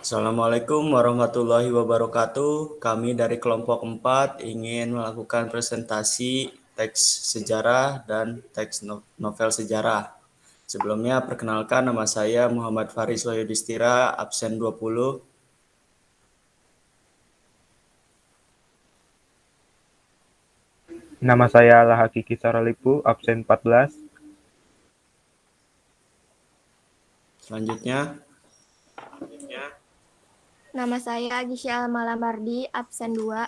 Assalamualaikum warahmatullahi wabarakatuh. Kami dari kelompok 4 ingin melakukan presentasi teks sejarah dan teks novel sejarah. Sebelumnya perkenalkan, nama saya Muhammad Faris Wahyudistira, absen 20. Nama saya Lahakiki Saralipu, absen 14. Selanjutnya, Nama saya Gisel Malamardi, absen 2.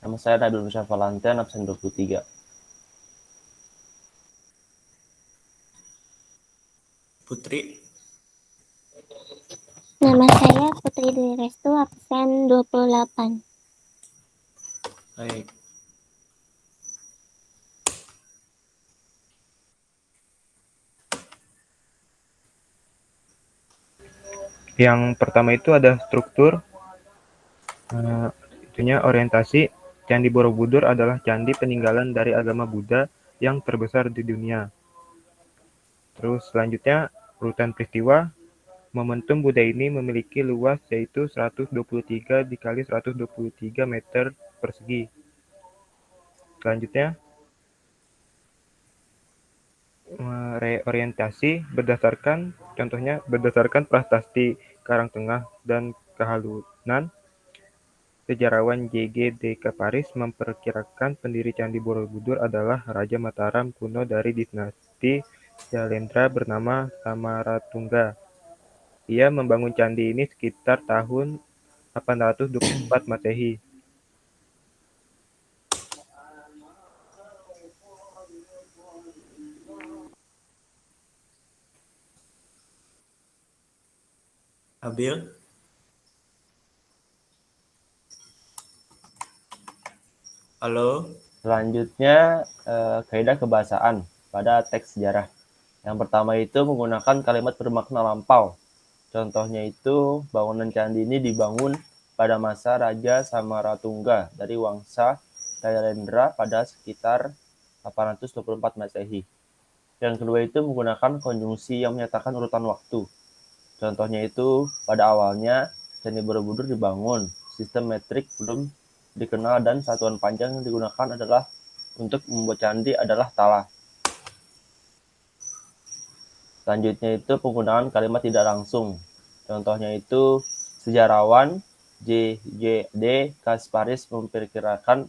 Nama saya Nabil Musyaf Valantian, absen 23. Putri. Nama saya Putri Dwi Restu, absen 28. Baik. Yang pertama itu ada struktur, itunya orientasi. Candi Borobudur adalah candi peninggalan dari agama Buddha yang terbesar di dunia. Terus selanjutnya urutan peristiwa. Momentum Buddha ini memiliki luas yaitu 123 dikali 123 meter persegi. Selanjutnya reorientasi berdasarkan prasasti Karangtengah dan Kahalunan. Sejarawan J.G. de Caparis memperkirakan pendiri Candi Borobudur adalah Raja Mataram kuno dari dinasti Syailendra bernama Samaratungga. Ia membangun candi ini sekitar tahun 824 Masehi. Abil. Halo. Selanjutnya, kaidah kebahasaan pada teks sejarah. Yang pertama itu menggunakan kalimat bermakna lampau. Contohnya itu, bangunan candi ini dibangun pada masa Raja Samaratungga dari Wangsa Syailendra pada sekitar 824 Masehi. Yang kedua itu menggunakan konjungsi yang menyatakan urutan waktu. Contohnya itu, pada awalnya Candi Borobudur dibangun, sistem metrik belum dikenal dan satuan panjang yang digunakan adalah untuk membuat candi adalah tala. Selanjutnya itu penggunaan kalimat tidak langsung. Contohnya itu sejarawan J.G.D. Caparis memperkirakan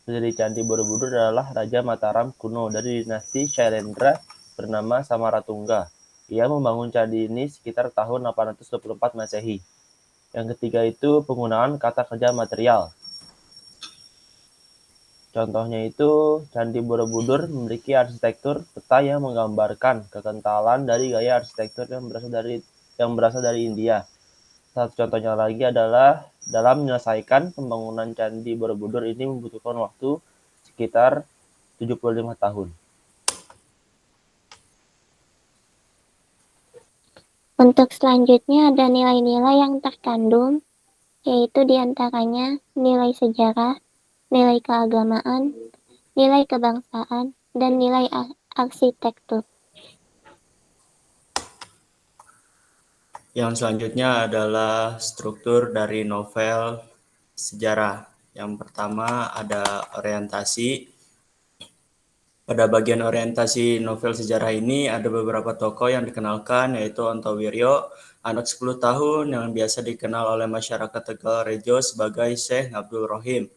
pendiri Candi Borobudur adalah Raja Mataram kuno dari dinasti Syailendra bernama Samaratungga. Ia membangun candi ini sekitar tahun 824 Masehi. Yang ketiga itu penggunaan kata kerja material. Contohnya itu, Candi Borobudur memiliki arsitektur peta yang menggambarkan kekentalan dari gaya arsitektur yang berasal dari India. Satu contohnya lagi adalah dalam menyelesaikan pembangunan Candi Borobudur ini membutuhkan waktu sekitar 75 tahun. Untuk selanjutnya ada nilai-nilai yang terkandung, yaitu diantaranya nilai sejarah, nilai keagamaan, nilai kebangsaan, dan nilai arsitektur. Yang selanjutnya adalah struktur dari novel sejarah. Yang pertama ada orientasi. Pada bagian orientasi novel sejarah ini ada beberapa tokoh yang dikenalkan, yaitu Ontowiryo, anak 10 tahun yang biasa dikenal oleh masyarakat Tegal Rejo sebagai Syekh Abdul Rohim.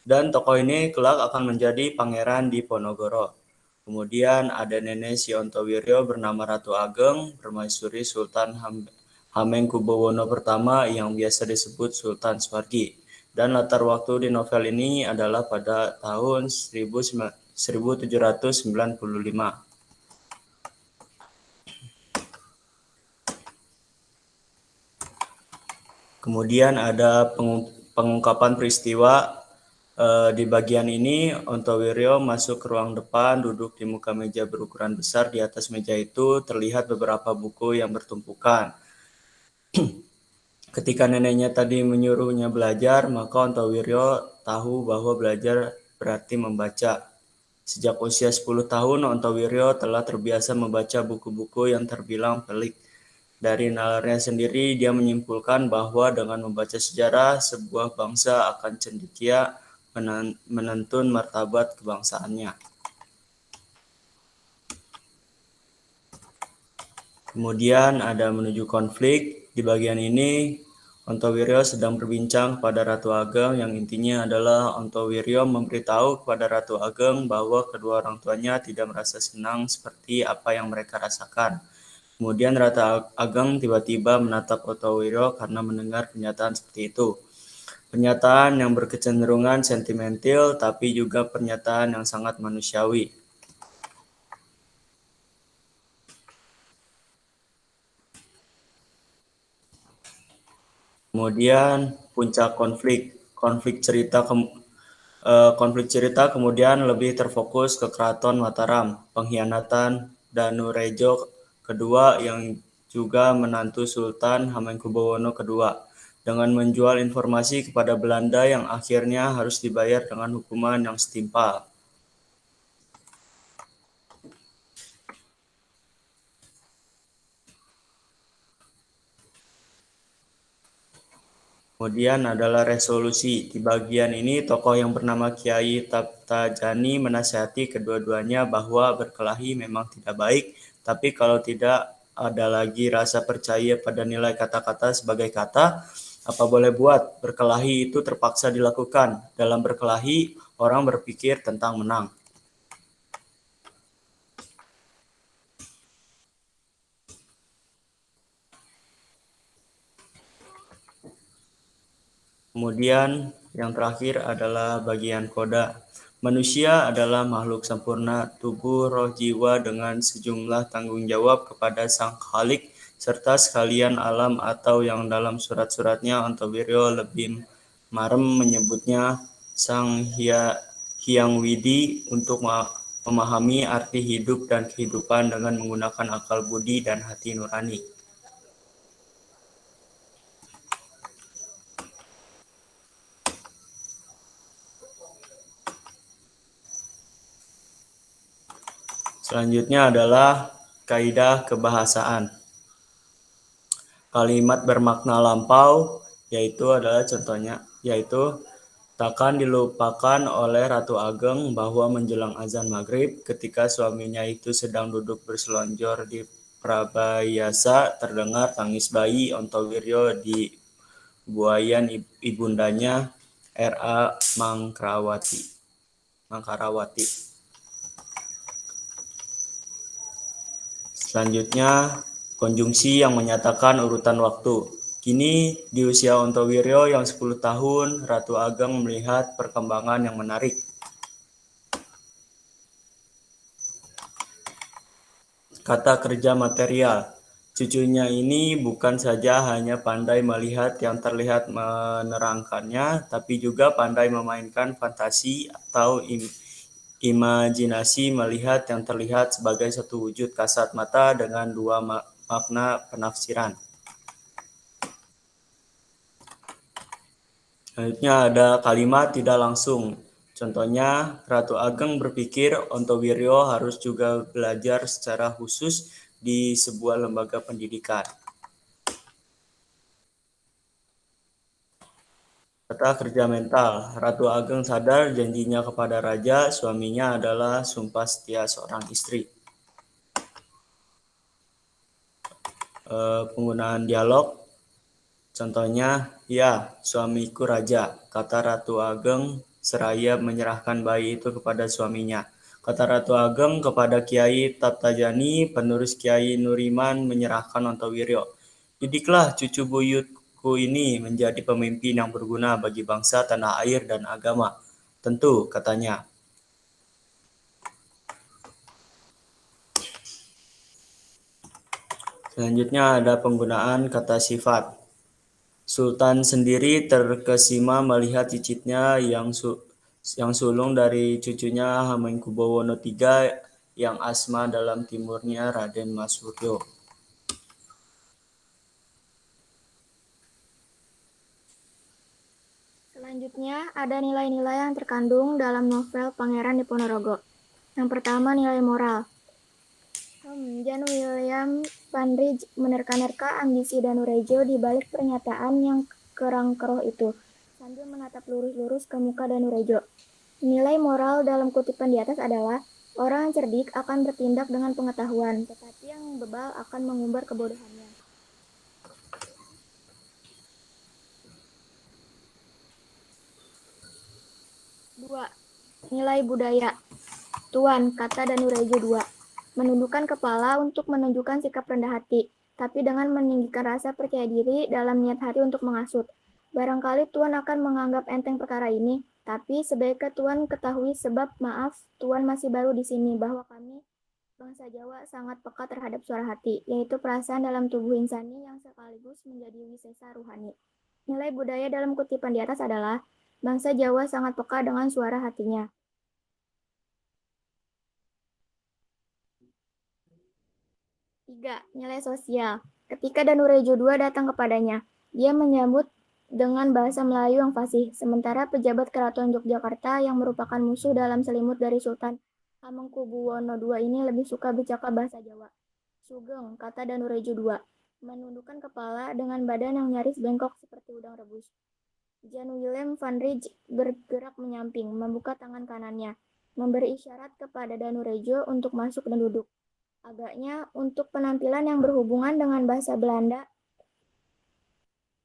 Dan tokoh ini kelak akan menjadi pangeran di Ponorogo. Kemudian ada nenek si Ontowiryo bernama Ratu Ageng, permaisuri Sultan Hamengkubuwono pertama yang biasa disebut Sultan Swargi. Dan latar waktu di novel ini adalah pada tahun 1795. Kemudian ada pengungkapan peristiwa. Di bagian ini, Ontowiryo masuk ke ruang depan, duduk di muka meja berukuran besar. Di atas meja itu terlihat beberapa buku yang bertumpukan. Ketika neneknya tadi menyuruhnya belajar, maka Ontowiryo tahu bahwa belajar berarti membaca. Sejak usia 10 tahun, Ontowiryo telah terbiasa membaca buku-buku yang terbilang pelik. Dari nalarnya sendiri, dia menyimpulkan bahwa dengan membaca sejarah, sebuah bangsa akan cendekia menentun martabat kebangsaannya. Kemudian ada menuju konflik. Di bagian ini, Ontowiryo sedang berbincang kepada Ratu Ageng yang intinya adalah Ontowiryo memberitahu kepada Ratu Ageng bahwa kedua orang tuanya tidak merasa senang seperti apa yang mereka rasakan. Kemudian Ratu Ageng tiba-tiba menatap Ontowiryo karena mendengar pernyataan seperti itu. Pernyataan yang berkecenderungan sentimental tapi juga pernyataan yang sangat manusiawi. Kemudian puncak konflik cerita kemudian lebih terfokus ke Keraton Mataram, pengkhianatan Danurejo kedua yang juga menantu Sultan Hamengkubuwono II, dengan menjual informasi kepada Belanda yang akhirnya harus dibayar dengan hukuman yang setimpal. Kemudian adalah resolusi. Di bagian ini, tokoh yang bernama Kiai Taptajani menasihati kedua-duanya bahwa berkelahi memang tidak baik, tapi kalau tidak ada lagi rasa percaya pada nilai kata-kata sebagai kata, apa boleh buat, berkelahi itu terpaksa dilakukan. Dalam berkelahi, orang berpikir tentang menang. Kemudian yang terakhir adalah bagian koda. Manusia adalah makhluk sempurna, tubuh, roh, jiwa dengan sejumlah tanggung jawab kepada Sang Khalik serta sekalian alam atau yang dalam surat-suratnya Ontowiryo lebih marem menyebutnya Sang Hyang Widi untuk memahami arti hidup dan kehidupan dengan menggunakan akal budi dan hati nurani. Selanjutnya adalah kaidah kebahasaan. Kalimat bermakna lampau yaitu takkan dilupakan oleh Ratu Ageng bahwa menjelang azan maghrib ketika suaminya itu sedang duduk berselonjor di Prabayasa terdengar tangis bayi Ontowiryo di buayan ibundanya R.A. Mangkarawati. Selanjutnya, konjungsi yang menyatakan urutan waktu. Kini, di usia Ontowiryo yang 10 tahun, Ratu Ageng melihat perkembangan yang menarik. Kata kerja material. Cucunya ini bukan saja hanya pandai melihat yang terlihat menerangkannya, tapi juga pandai memainkan fantasi atau imajinasi melihat yang terlihat sebagai satu wujud kasat mata dengan dua makna penafsiran. Selanjutnya ada kalimat tidak langsung. Contohnya, Ratu Ageng berpikir Ontowiryo harus juga belajar secara khusus di sebuah lembaga pendidikan. Kata kerja mental. Ratu Ageng sadar janjinya kepada raja, suaminya adalah sumpah setia seorang istri. Penggunaan dialog. Contohnya, ya, suamiku raja, kata Ratu Ageng seraya menyerahkan bayi itu kepada suaminya. Kata Ratu Ageng kepada Kiai Taptajani, penerus Kiai Nuriman menyerahkan Ontowiryo. Didiklah cucu buyutku ini menjadi pemimpin yang berguna bagi bangsa, tanah air, dan agama. Tentu, katanya. Selanjutnya ada penggunaan kata sifat. Sultan sendiri terkesima melihat cicitnya yang sulung dari cucunya Hamengkubuwono III yang asma dalam timurnya Raden Mas Suryo. Selanjutnya, ada nilai-nilai yang terkandung dalam novel Pangeran Diponorogo. Yang pertama, nilai moral. Jan William Van Rij menerka-nerka ambisi Danurejo di balik pernyataan yang kerang-keroh itu, sambil menatap lurus-lurus ke muka Danurejo. Nilai moral dalam kutipan di atas adalah, orang yang cerdik akan bertindak dengan pengetahuan, tetapi yang bebal akan mengumbar kebodohannya. Dua, nilai budaya. Tuan, kata Danurejo II, menundukkan kepala untuk menunjukkan sikap rendah hati, tapi dengan meninggikan rasa percaya diri dalam niat hati untuk mengasut. Barangkali Tuan akan menganggap enteng perkara ini, tapi sebaiknya Tuan ketahui sebab maaf, Tuan masih baru di sini, bahwa kami, bangsa Jawa, sangat peka terhadap suara hati, yaitu perasaan dalam tubuh insani yang sekaligus menjadi wisesa ruhani. Nilai budaya dalam kutipan di atas adalah, bangsa Jawa sangat peka dengan suara hatinya. 3. Nilai sosial. Ketika Danurejo II datang kepadanya, dia menyambut dengan bahasa Melayu yang fasih, sementara pejabat keraton Yogyakarta yang merupakan musuh dalam selimut dari Sultan Hamengkubuwono II ini lebih suka bercakap bahasa Jawa. Sugeng, kata Danurejo II, menundukkan kepala dengan badan yang nyaris bengkok seperti udang rebus. Jan Willem van Rij bergerak menyamping, membuka tangan kanannya, memberi isyarat kepada Danurejo untuk masuk dan duduk. Agaknya untuk penampilan yang berhubungan dengan bahasa Belanda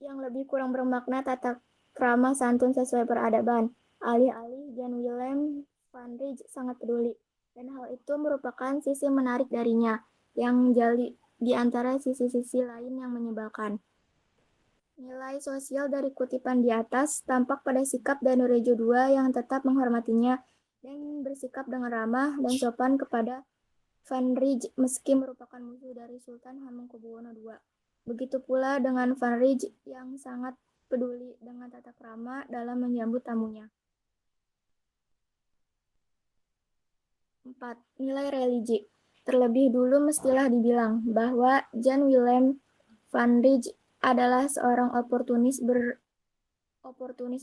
yang lebih kurang bermakna tata krama santun sesuai peradaban. Alih-alih Jan Willem van Rij sangat peduli, dan hal itu merupakan sisi menarik darinya, yang jeli di antara sisi-sisi lain yang menyebalkan. Nilai sosial dari kutipan di atas tampak pada sikap Danurejo II yang tetap menghormatinya dan bersikap dengan ramah dan sopan kepada Van Rij meski merupakan musuh dari Sultan Hamengkubuwono II. Begitu pula dengan Van Rij yang sangat peduli dengan tata krama dalam menyambut tamunya. 4. Nilai religi. Terlebih dulu mestilah dibilang bahwa Jan Willem van Rij adalah seorang oportunis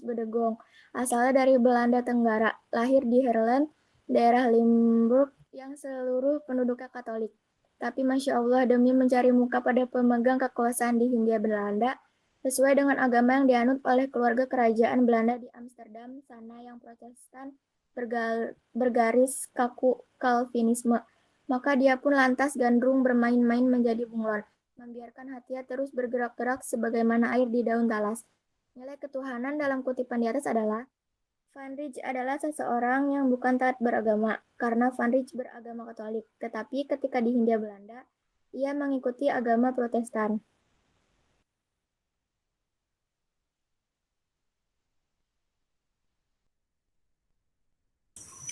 bedegong, asalnya dari Belanda Tenggara, lahir di Haarlem, daerah Limburg, yang seluruh penduduknya Katolik. Tapi Masya Allah, demi mencari muka pada pemegang kekuasaan di Hindia Belanda, sesuai dengan agama yang dianut oleh keluarga kerajaan Belanda di Amsterdam sana yang Protestan bergaris kaku Calvinisme, maka dia pun lantas gandrung bermain-main menjadi bunglon, membiarkan hatinya terus bergerak-gerak sebagaimana air di daun talas. Nilai ketuhanan dalam kutipan di atas adalah, Van Rij adalah seseorang yang bukan taat beragama, karena Van Rij beragama Katolik, tetapi ketika di Hindia Belanda, ia mengikuti agama Protestan.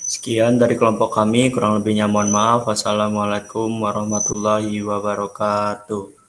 Sekian dari kelompok kami, kurang lebihnya mohon maaf. Wassalamualaikum warahmatullahi wabarakatuh.